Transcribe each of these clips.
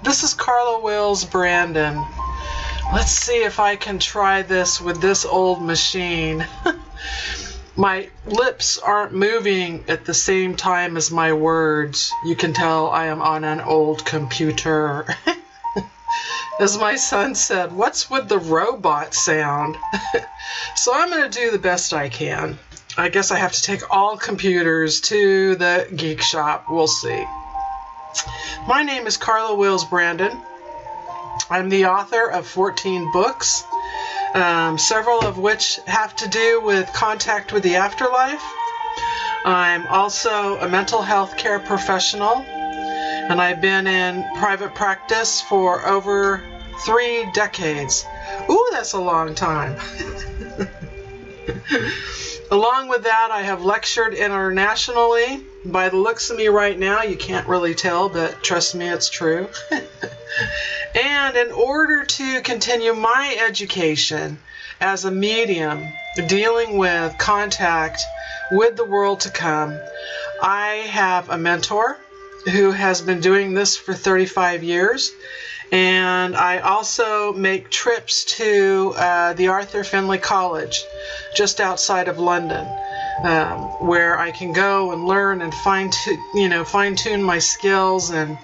This is Carla Wills Brandon. Let's see if I can try this with this old machine. My lips aren't moving at the same time as my words. You can tell I am on an old computer. As my son said, what's with the robot sound? So I'm going to do the best I can. I guess I have to take all computers to the geek shop. We'll see. My name is Carla Wills Brandon. I'm the author of 14 books, several of which have to do with contact with the afterlife. I'm also a mental health care professional, and I've been in private practice for over 3 decades. Ooh, that's a long time. Along with that, I have lectured internationally. By the looks of me right now, you can't really tell, but trust me, it's true. And in order to continue my education as a medium dealing with contact with the world to come, I have a mentor who has been doing this for 35 years. And I also make trips to the Arthur Findlay College just outside of London, where I can go and learn and fine-tune my skills and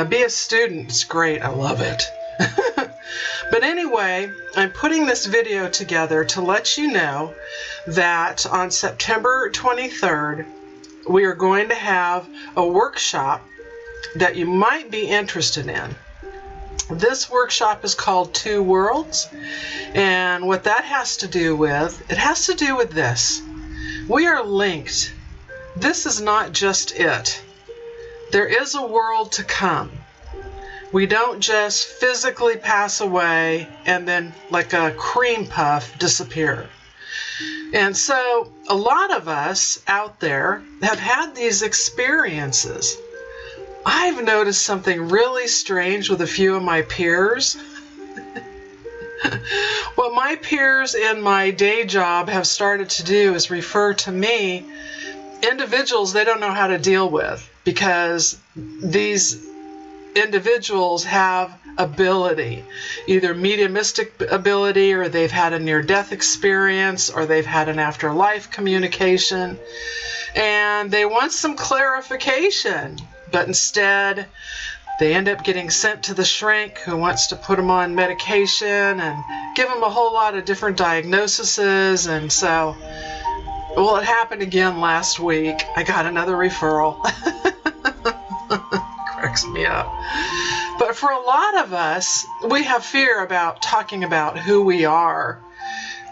be a student. It's great. I love it. But anyway, I'm putting this video together to let you know that on September 23rd, we are going to have a workshop that you might be interested in. This workshop is called Two Worlds, and what that has to do with, it has to do with this. We are linked. This is not just it. There is a world to come. We don't just physically pass away and then, like a cream puff, disappear. And so a lot of us out there have had these experiences. I've noticed something really strange with a few of my peers. What my peers in my day job have started to do is refer to me individuals they don't know how to deal with, because these individuals have ability, either mediumistic ability, or they've had a near-death experience, or they've had an afterlife communication, and they want some clarification. But instead, they end up getting sent to the shrink who wants to put them on medication and give them a whole lot of different diagnoses. And so, well, it happened again last week. I got another referral. Cracks me up. But for a lot of us, we have fear about talking about who we are.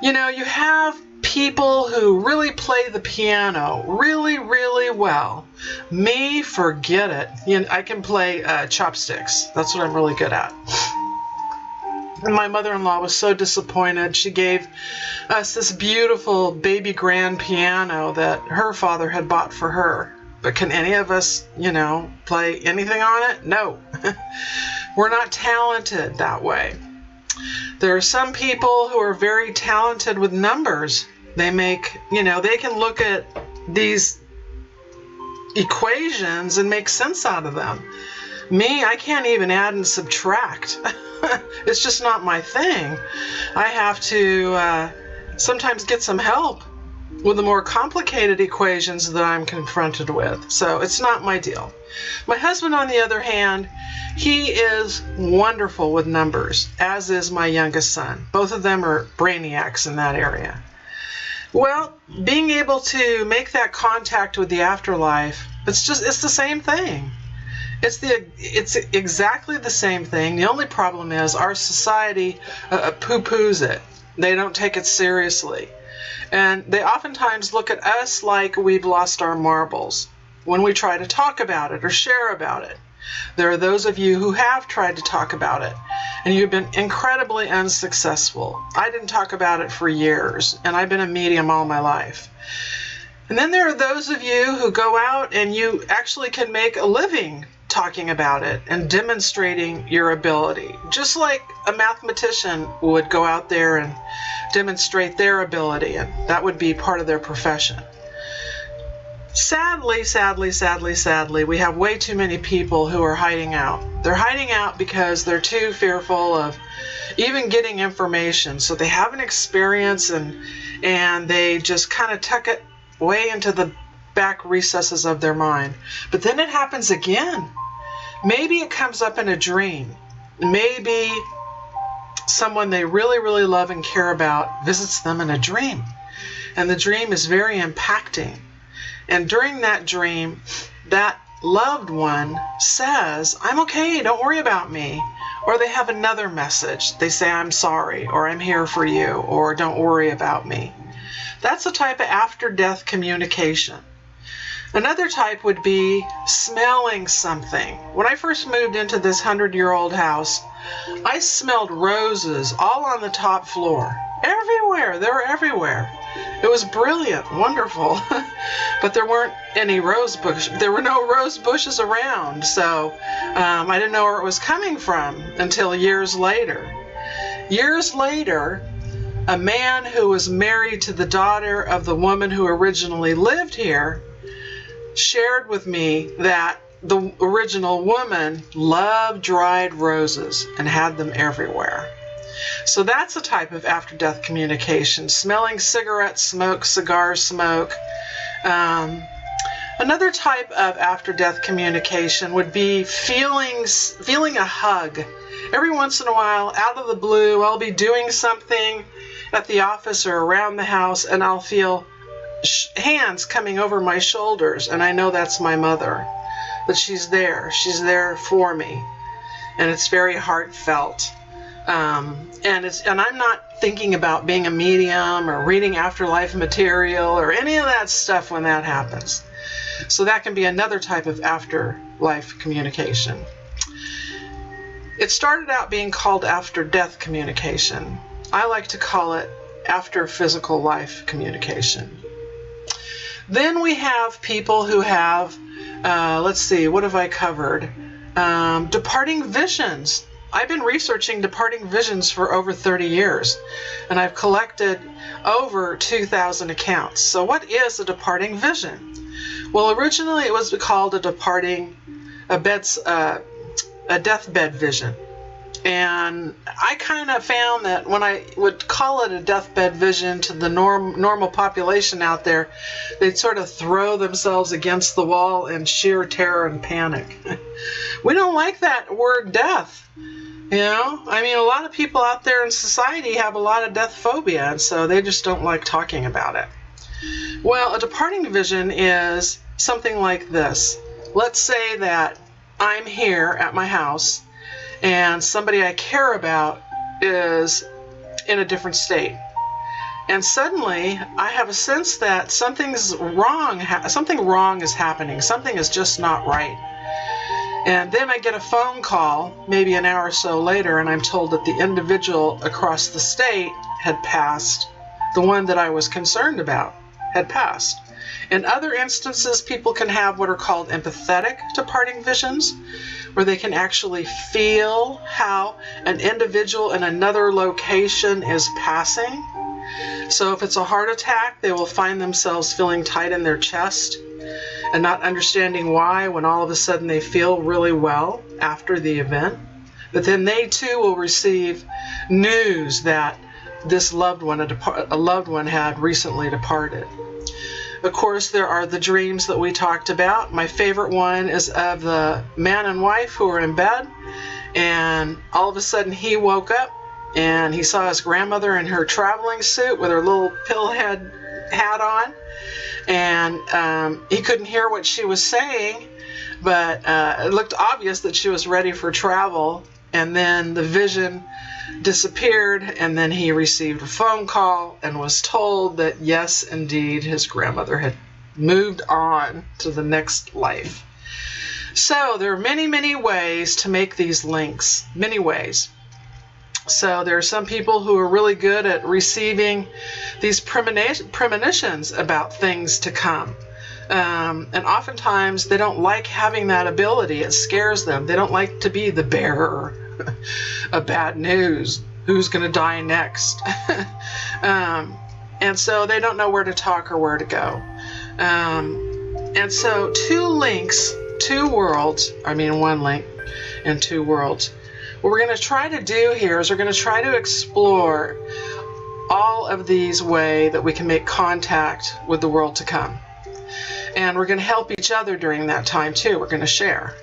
You know, you have people who really play the piano really, really well. Me, forget it. You know, I can play chopsticks. That's what I'm really good at. And my mother-in-law was so disappointed. She gave us this beautiful baby grand piano that her father had bought for her. But can any of us, play anything on it? No. We're not talented that way. There are some people who are very talented with numbers. They they can look at these equations and make sense out of them. Me, I can't even add and subtract. It's just not my thing. I have to sometimes get some help with the more complicated equations that I'm confronted with. So it's not my deal. My husband, on the other hand, he is wonderful with numbers, as is my youngest son. Both of them are brainiacs in that area. Well, being able to make that contact with the afterlife, it's the same thing. It's exactly the same thing. The only problem is our society poo-poos it. They don't take it seriously. And they oftentimes look at us like we've lost our marbles when we try to talk about it or share about it. There are those of you who have tried to talk about it, and you've been incredibly unsuccessful. I didn't talk about it for years, and I've been a medium all my life. And then there are those of you who go out and you actually can make a living talking about it and demonstrating your ability, just like a mathematician would go out there and demonstrate their ability, and that would be part of their profession. Sadly, we have way too many people who are hiding out. They're hiding out because they're too fearful of even getting information. So they have an experience and they just kind of tuck it way into the back recesses of their mind. But then it happens again. Maybe it comes up in a dream. Maybe someone they really, really love and care about visits them in a dream. And the dream is very impacting. And during that dream, that loved one says, I'm okay, don't worry about me. Or they have another message. They say, I'm sorry, or I'm here for you, or don't worry about me. That's a type of after-death communication. Another type would be smelling something. When I first moved into this 100-year-old house, I smelled roses all on the top floor. Everywhere. They were everywhere. It was brilliant, wonderful. But there weren't any rose bushes. There were no rose bushes around. So I didn't know where it was coming from until years later. Years later, a man who was married to the daughter of the woman who originally lived here shared with me that the original woman loved dried roses and had them everywhere. So that's a type of after-death communication, smelling cigarette smoke, cigar smoke. Another type of after-death communication would be feeling a hug. Every once in a while, out of the blue, I'll be doing something at the office or around the house, and I'll feel hands coming over my shoulders, and I know that's my mother, that she's there for me, and it's very heartfelt. And I'm not thinking about being a medium or reading afterlife material or any of that stuff when that happens. So that can be another type of afterlife communication. It started out being called after-death communication. I like to call it after physical life communication. Then we have people who have, let's see, what have I covered? Departing visions. I've been researching departing visions for over 30 years, and I've collected over 2,000 accounts. So what is a departing vision? Well, originally it was called a deathbed vision. And I kind of found that when I would call it a deathbed vision to the normal population out there, they'd sort of throw themselves against the wall in sheer terror and panic. We don't like that word death. You know, I mean, a lot of people out there in society have a lot of death phobia, and so they just don't like talking about it. Well, a departing vision is something like this. Let's say that I'm here at my house, and somebody I care about is in a different state. And suddenly, I have a sense that something wrong is happening. Something is just not right. And then I get a phone call, maybe an hour or so later, and I'm told that the individual across the state had passed. The one that I was concerned about had passed. In other instances, people can have what are called empathetic departing visions, where they can actually feel how an individual in another location is passing. So if it's a heart attack, they will find themselves feeling tight in their chest and not understanding why when all of a sudden they feel really well after the event. But then they too will receive news that this loved one, a loved one had recently departed. Of course, there are the dreams that we talked about. My favorite one is of the man and wife who were in bed, and all of a sudden he woke up and he saw his grandmother in her traveling suit with her little pillhead hat on, and he couldn't hear what she was saying, but it looked obvious that she was ready for travel. And then the vision disappeared, and then he received a phone call and was told that yes, indeed, his grandmother had moved on to the next life. So there are many, many ways to make these links, many ways. So there are some people who are really good at receiving these premonitions about things to come. And oftentimes they don't like having that ability. It scares them. They don't like to be the bearer of bad news. Who's going to die next? And so they don't know where to talk or where to go. And so two links, two worlds, I mean one link and two worlds. What we're going to try to do here is we're going to try to explore all of these ways that we can make contact with the world to come. And we're going to help each other during that time too. We're going to share.